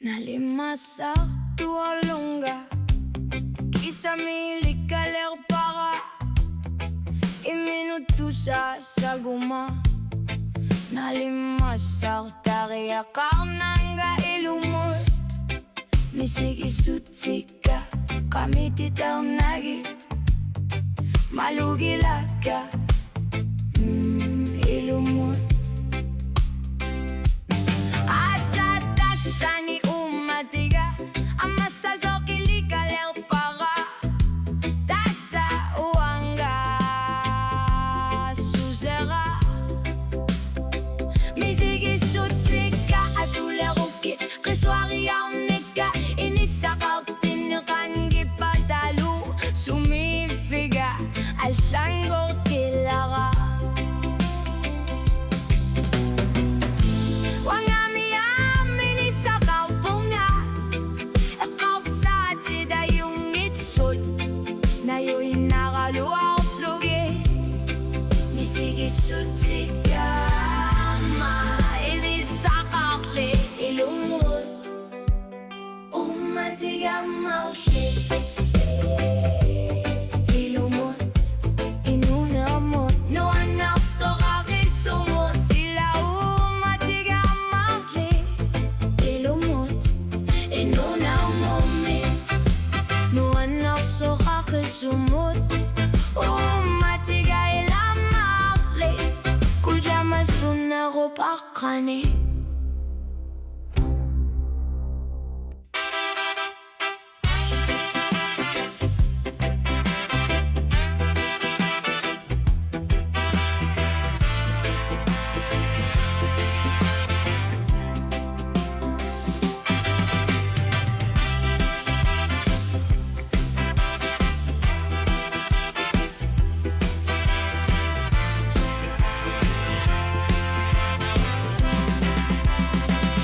Nalimasak tuolunga Isamili kaler para Iminutusa sa guma Nalimasak tariya karnanga ilumot Misigisutsika kami titaw nagit Malugilaka ilumot At sa tasani umatiga Ang masasokili kaler para Tasa uanga susera Misigisutsika at ulerukit Kriswari ang nika Inisakaw tinikan gipatalu Sumifiga al sangor kilara Nayo'y nakaluwa o flugit Misigisutsika Mainis sa kakli ilumot Umatiga mauslit ilumot Inunamot No anak so kakisumot Sila umatiga mauslit ilumot Inunamot No anak so kakisumot Umatigay lamang Kuja masunaro pakani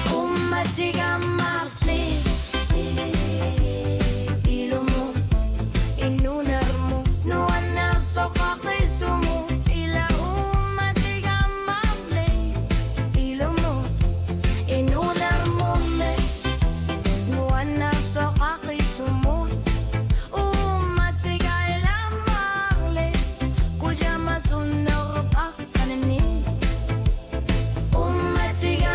Umatiga marfli ilumot Inunarmo No anak so kakisumot Sila umatiga marfli ilumot Inunarmo No anak so kakisumot Umatiga lamang Kuja masunar pa kanani Umatiga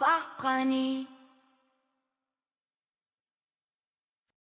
pakani